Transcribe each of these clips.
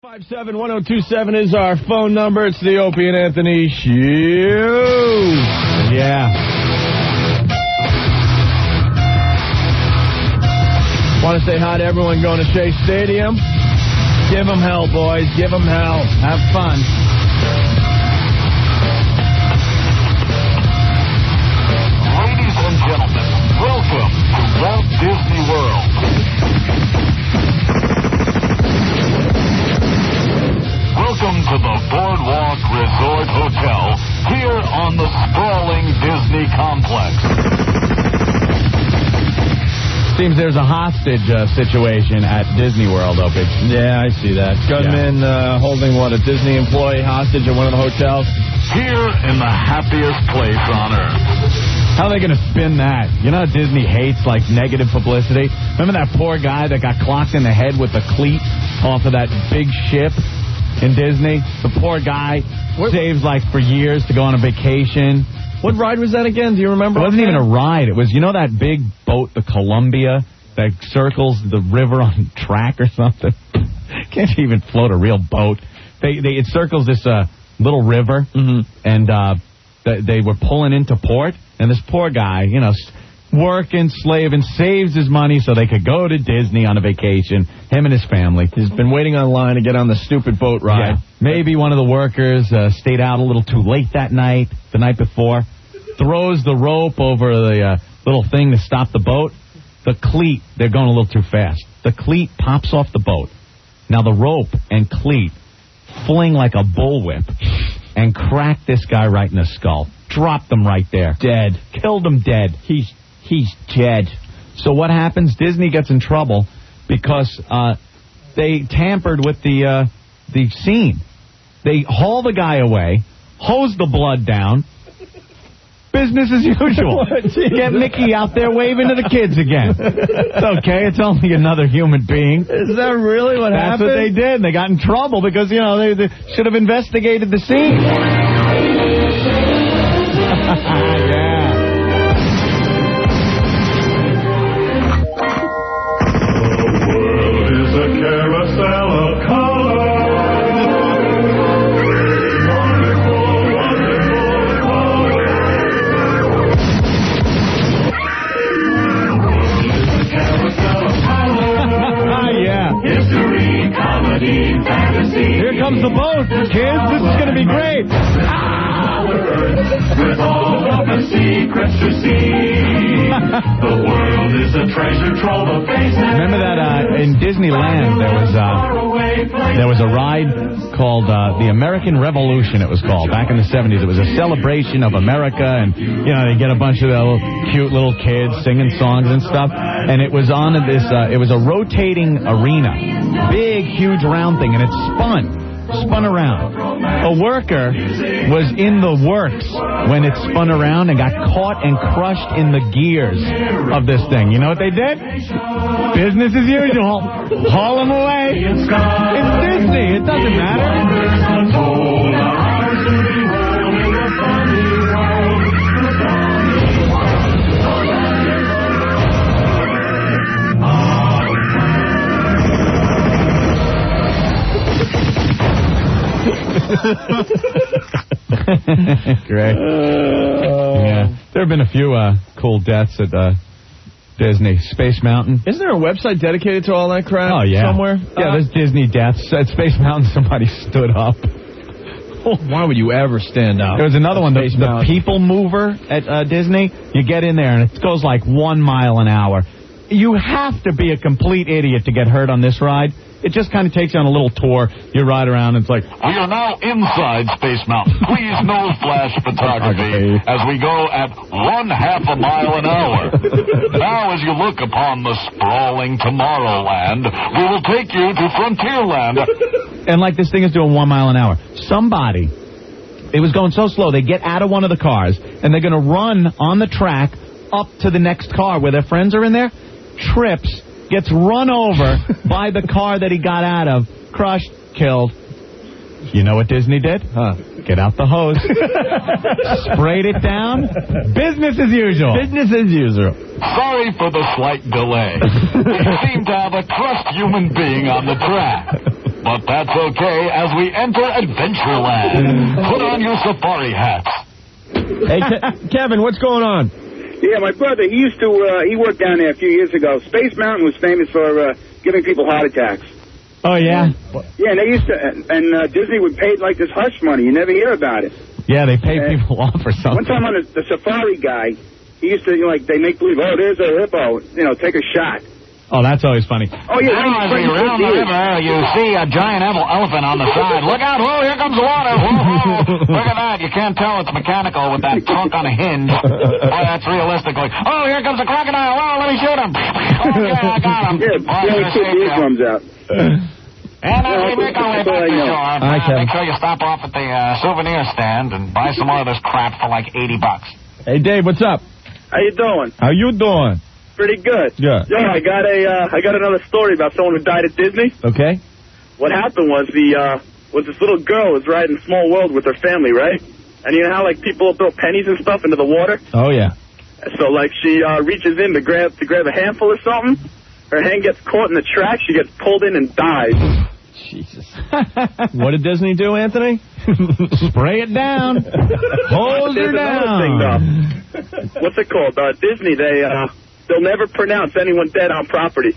5710227 is our phone number. It's the Opie and Anthony Show. Yeah. Want to say hi to everyone going to Shea Stadium? Give them hell, boys. Give them hell. Have fun. Ladies and gentlemen, welcome to Walt Disney World. Welcome to the Boardwalk Resort Hotel here on the sprawling Disney complex. Seems there's a hostage situation at Disney World, Opie. Yeah, I see that. Gunmen holding, a Disney employee hostage at one of the hotels? Here in the happiest place on earth. How are they going to spin that? You know how Disney hates, negative publicity? Remember that poor guy that got clocked in the head with a cleat off of that big ship in Disney? The poor guy saves, for years to go on a vacation. What ride was that again? Do you remember? It wasn't even a ride. It was, that big boat, the Columbia, that circles the river on track or something? Can't you even float a real boat? It circles this little river, and they were pulling into port, and this poor guy, working, slaving, saves his money so they could go to Disney on a vacation, him and his family. He's been waiting online to get on the stupid boat ride. Yeah. Maybe one of the workers stayed out a little too late that night, the night before, throws the rope over the little thing to stop the boat. The cleat, they're going a little too fast. The cleat pops off the boat. Now the rope and cleat fling like a bullwhip and crack this guy right in the skull. Dropped him right there. Dead. Killed him dead. He's dead. So what happens? Disney gets in trouble because they tampered with the scene. They haul the guy away, hose the blood down. Business as usual. Get Mickey out there waving to the kids again. It's okay. It's only another human being. Is that really what happened? That's what they did. They got in trouble because, they should have investigated the scene. Yeah. Carousel of colors. Wonderful, carousel of colors. Yeah. History, comedy, fantasy. Here comes the boat, kids. This is going to be great. With all of the secrets to see. The world is a treasure trove of faces. Remember that in Disneyland there was a ride called the American Revolution. It was called back in the 70s. It was a celebration of America, and they get a bunch of the cute little kids singing songs and stuff. And it was on this. It was a rotating arena, big, huge, round thing, and it spun around. A worker was in the works when it spun around and got caught and crushed in the gears of this thing. You know what they did? Business as usual. Haul them away. It's Disney. It doesn't matter. Great. Yeah. There have been a few cool deaths at Disney. Space Mountain. Isn't there a website dedicated to all that crap? Oh, yeah. Somewhere? Yeah, there's Disney deaths. At Space Mountain, somebody stood up. Why would you ever stand up? There was another one, the People Mover at Disney. You get in there, and it goes 1 mile an hour. You have to be a complete idiot to get hurt on this ride. It just kind of takes you on a little tour. You ride around, and it's like... We are now inside Space Mountain. Please no flash photography as we go at 1/2 mile an hour. Now, as you look upon the sprawling Tomorrowland, we will take you to Frontierland. And this thing is doing 1 mile an hour. Somebody, it was going so slow, they get out of one of the cars, and they're going to run on the track up to the next car where their friends are in there, trips, gets run over by the car that he got out of, crushed, killed. You know what Disney did? Get out the hose. Sprayed it down. Business as usual. Business as usual. Sorry for the slight delay. We seem to have a crushed human being on the track. But that's okay as we enter Adventureland. Put on your safari hats. Hey, Kevin, what's going on? Yeah, my brother, he worked down there a few years ago. Space Mountain was famous for giving people heart attacks. Oh, yeah? Yeah, and they used to, and Disney would pay like this hush money. You never hear about it. Yeah, they pay people off or something. One time on the safari guy, he used to, like, they make believe, oh, there's a hippo, take a shot. Oh, that's always funny. Oh, yeah. Now, as we round the river, you see a giant elephant on the side. Look out. Whoa, here comes the water. Whoa, whoa. Look at that. You can't tell it's mechanical with that trunk on a hinge. Boy, that's realistic. Like, oh, here comes a crocodile. Whoa, let me shoot him. Oh, yeah, I got him. Yeah, took the eardrums out. And as we make our way back to shore, make sure you stop off at the souvenir stand and buy some more of this crap for like $80. Hey, Dave, what's up? How you doing? How you doing? Pretty good. Yeah. Yeah, I got another story about someone who died at Disney. Okay. What happened was this little girl was riding Small World with her family, right? And you know how like people throw pennies and stuff into the water? Oh yeah. So like she reaches in to grab a handful or something. Her hand gets caught in the track. She gets pulled in and dies. Jesus. What did Disney do, Anthony? Spray it down. Hose her down. What's it called? Disney, they'll never pronounce anyone dead on property.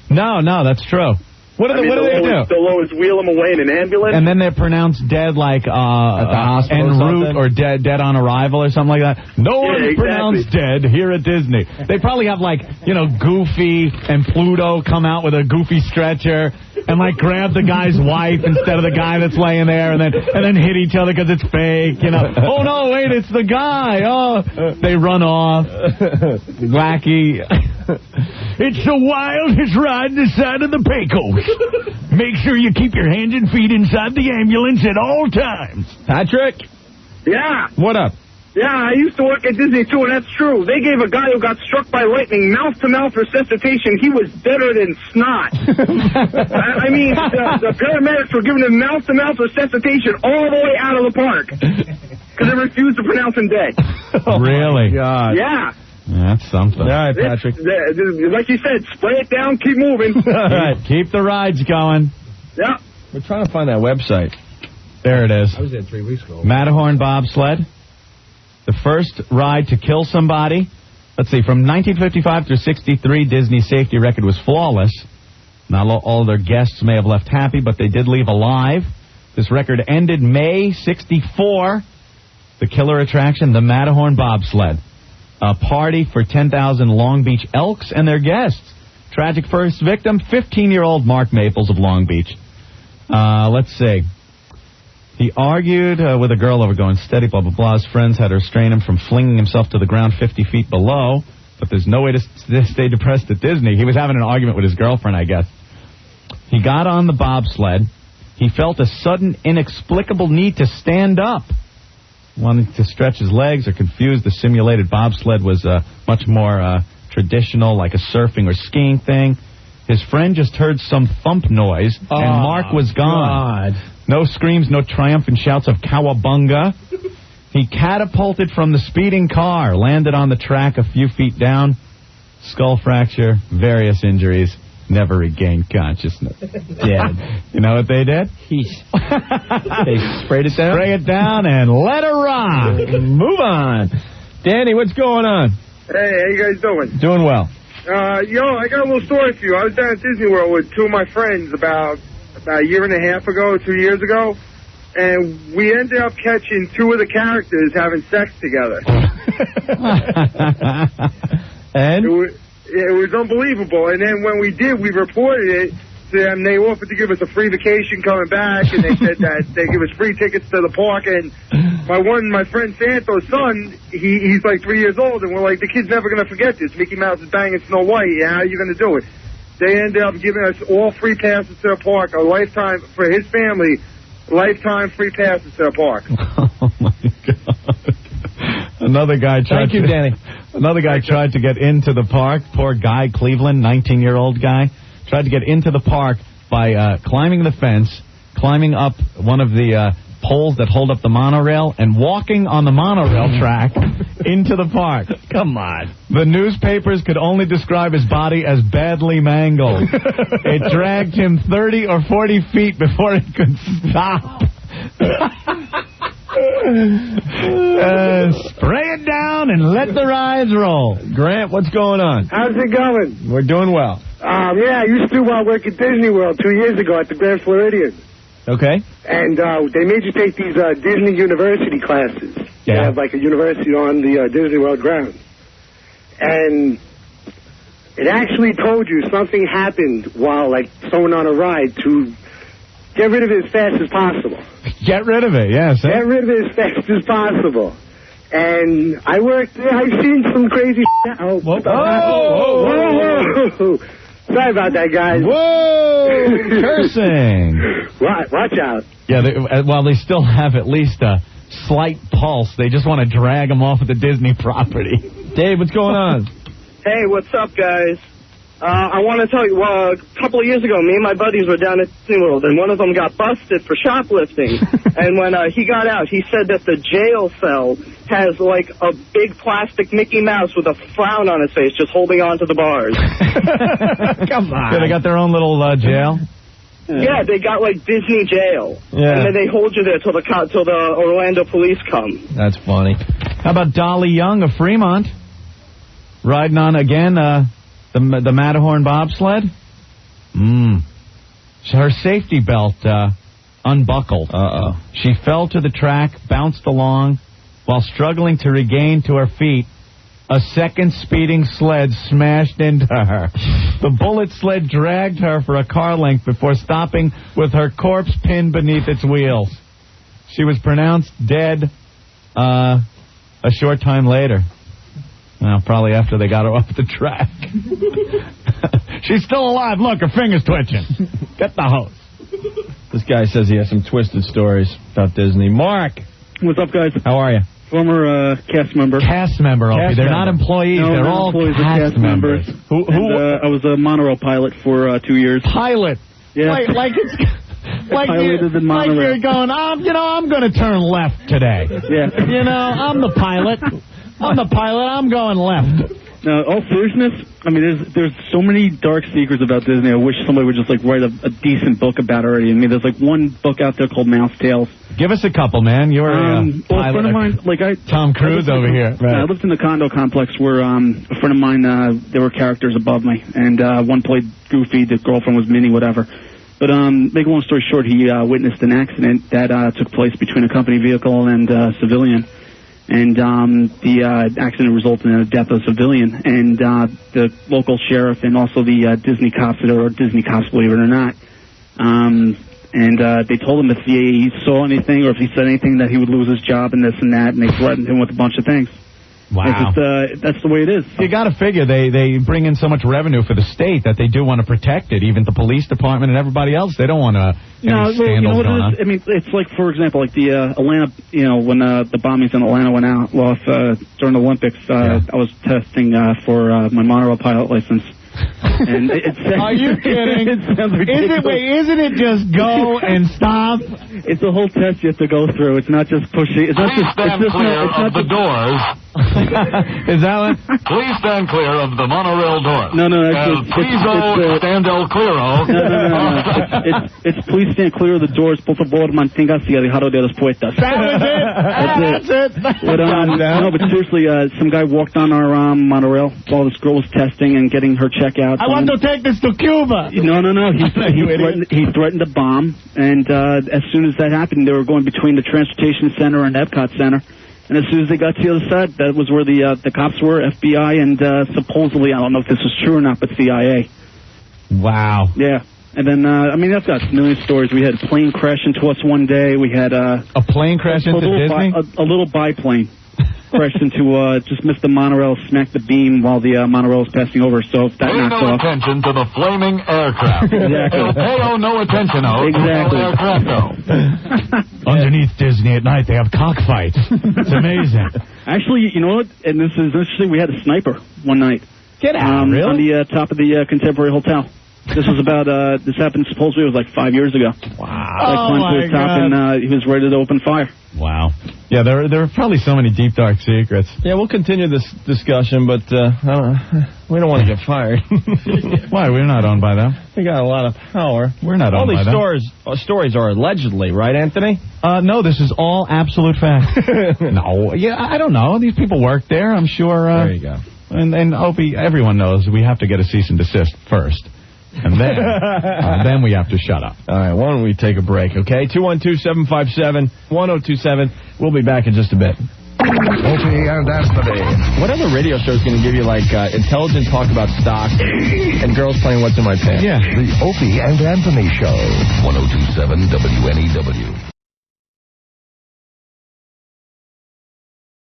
No, that's true. What do they do? They'll always wheel them away in an ambulance. And then they're pronounced dead like at the hospital en route or dead on arrival or something like that. No one's pronounced dead here at Disney. They probably have like, Goofy and Pluto come out with a Goofy stretcher and like grab the guy's wife instead of the guy that's laying there and then hit each other because it's fake, Oh no, wait, it's the guy. Oh, they run off. Wacky. It's the wildest ride this side of the Pecos. Make sure you keep your hands and feet inside the ambulance at all times. Patrick? Yeah. What up? Yeah, I used to work at Disney, too, and that's true. They gave a guy who got struck by lightning mouth-to-mouth resuscitation. He was deader than snot. I mean, the paramedics were giving him mouth-to-mouth resuscitation all the way out of the park because they refused to pronounce him dead. Really? God. Yeah. That's something. All right, Patrick. Like you said, spray it down, keep moving. All right, keep the rides going. Yeah. We're trying to find that website. There it is. I was there 3 weeks ago. Matterhorn bobsled. The first ride to kill somebody. Let's see, from 1955 through 63, Disney's safety record was flawless. Not all their guests may have left happy, but they did leave alive. This record ended May 64. The killer attraction, the Matterhorn bobsled. A party for 10,000 Long Beach Elks and their guests. Tragic first victim, 15-year-old Mark Maples of Long Beach. Let's see. He argued with a girl over going steady, blah, blah, blah. His friends had to restrain him from flinging himself to the ground 50 feet below. But there's no way to stay depressed at Disney. He was having an argument with his girlfriend, I guess. He got on the bobsled. He felt a sudden, inexplicable need to stand up. Wanting to stretch his legs or confused, the simulated bobsled was much more traditional, like a surfing or skiing thing. His friend just heard some thump noise, and Mark was gone. God. No screams, no triumphant shouts of cowabunga. He catapulted from the speeding car, landed on the track a few feet down, skull fracture, various injuries, never regained consciousness. Dead. You know what they did? They sprayed it down? Spray it down and let it rock. Move on. Danny, what's going on? Hey, how you guys doing? Doing well. I got a little story for you. I was down at Disney World with two of my friends about a year and a half ago, 2 years ago, and we ended up catching two of the characters having sex together. And? It was unbelievable. And then when we did, we reported it to them. They offered to give us a free vacation coming back, and they said that they give us free tickets to the park. And my friend Santo's son, he's like 3 years old, and we're like, the kid's never going to forget this. Mickey Mouse is banging Snow White. Yeah, how are you going to do it? They ended up giving us all free passes to the park, a lifetime, for his family, lifetime free passes to the park. Oh, my God. Another guy tried Thank you, Danny. Another guy tried to get into the park. Poor Guy Cleveland, 19-year-old guy, tried to get into the park by climbing the fence, climbing up one of the poles that hold up the monorail and walking on the monorail track into the park. Come on. The newspapers could only describe his body as badly mangled. It dragged him 30 or 40 feet before it could stop. Spray it down and let the rides roll. Grant, what's going on? How's it going? We're doing well. Yeah, I used to work at Disney World 2 years ago at the Grand Floridian. Okay. And they made you take these Disney University classes. Yeah. They have like a university on the Disney World grounds. And it actually told you something happened while like someone on a ride to get rid of it as fast as possible. Get rid of it, yes. Get rid of it as fast as possible. And I worked there. I've seen some crazy shit. Oh, Whoa. whoa. Sorry about that, guys. Whoa! Cursing. Watch out. Yeah, while they still have at least a slight pulse, they just want to drag them off of the Disney property. Dave, what's going on? Hey, what's up, guys? I want to tell you, a couple of years ago, me and my buddies were down at Disney World, and one of them got busted for shoplifting. And when he got out, he said that the jail cell has, like, a big plastic Mickey Mouse with a frown on his face just holding on to the bars. Come on. Yeah, they got their own little jail? Yeah, they got, like, Disney jail. Yeah. And then they hold you there till the Orlando police come. That's funny. How about Dolly Young of Fremont? Riding on, again, the Matterhorn bobsled? Her safety belt unbuckled. Uh-oh. She fell to the track, bounced along. While struggling to regain to her feet, a second speeding sled smashed into her. The bullet sled dragged her for a car length before stopping with her corpse pinned beneath its wheels. She was pronounced dead a short time later. Well, probably after they got her off the track. She's still alive. Look, her finger's twitching. Get the hose. This guy says he has some twisted stories about Disney. Mark. What's up, guys? How are you? Former cast member. Cast member, Opie. They're not employees. No, they're all employees, cast members. Who? I was a monorail pilot for 2 years. Pilot. Yeah. Like it's... Piloted the monorail. Like you're going, I'm going to turn left today. Yeah. I'm the pilot. I'm going left. Now, all seriousness, I mean, there's so many dark secrets about Disney. I wish somebody would just, like, write a decent book about it already. I mean, there's, like, one book out there called Mouse Tales. Give us a couple, man. You're a a friend of mine, Tom Cruise over here. Right. I lived in the condo complex where a friend of mine, there were characters above me, and one played Goofy, the girlfriend was Minnie, whatever. But make a long story short, he witnessed an accident that took place between a company vehicle and a civilian. And the accident resulted in the death of a civilian. And the local sheriff and also the Disney cops, or Disney cops, believe it or not, and they told him if he saw anything or if he said anything that he would lose his job and this and that, and they threatened him with a bunch of things. Wow. It's just, that's the way it is. You got to figure they bring in so much revenue for the state that they do want to protect it. Even the police department and everybody else, they don't want any scandals you know what going on. I mean, it's like, for example, like the Atlanta, when the bombings in Atlanta went off during the Olympics, I was testing for my monorail pilot license. And are you kidding? It sounds ridiculous. Isn't it just go and stop? It's a whole test you have to go through. It's not just pushing. It's not Please just stand clear of the doors. Is that what? Please stand clear of the monorail doors. No, stand el clero. No. It's please stand clear of the doors. Por favor, manténgase alejado de las puertas. That was it. That's it. But seriously, some guy walked on our monorail while this girl was testing and getting her check out. I want to take this to Cuba. No. He threatened a bomb, and as soon as that happened, they were going between the transportation center and Epcot Center. And as soon as they got to the other side, that was where the cops were, FBI, and supposedly, I don't know if this was true or not, but CIA. Wow. Yeah. And then, I've got a million stories. We had a plane crash into us one day. We had a plane crash into Disney? A little biplane crashed into, just missed the monorail, smacked the beam while the monorail was passing over. So that Pay knocked no off. attention to the flaming aircraft. Exactly. Pay no attention to Exactly. the aircraft. Underneath Disney at night, they have cockfights. It's amazing. Actually, you know what? And this is interesting. We had a sniper one night. Get out, really? On the top of the Contemporary Hotel. This was about, this happened supposedly it was like 5 years ago. Wow. I climbed to the top and he was ready to open fire. Wow. Yeah, there are probably so many deep, dark secrets. Yeah, we'll continue this discussion, but we don't want to get fired. Why? We're not owned by them. We got a lot of power. We're not owned by them. All these stories are allegedly, right, Anthony? No, this is all absolute fact. No, yeah, I don't know. These people work there, I'm sure. There you go. And Opie, everyone knows we have to get a cease and desist first. And then we have to shut up. All right, why don't we take a break, okay? 212-757-1027. We'll be back in just a bit. Opie and Anthony. What other radio show is going to give you, like, intelligent talk about stocks and girls playing What's in My Pants? Yeah. The Opie and Anthony Show. 102.7 WNEW.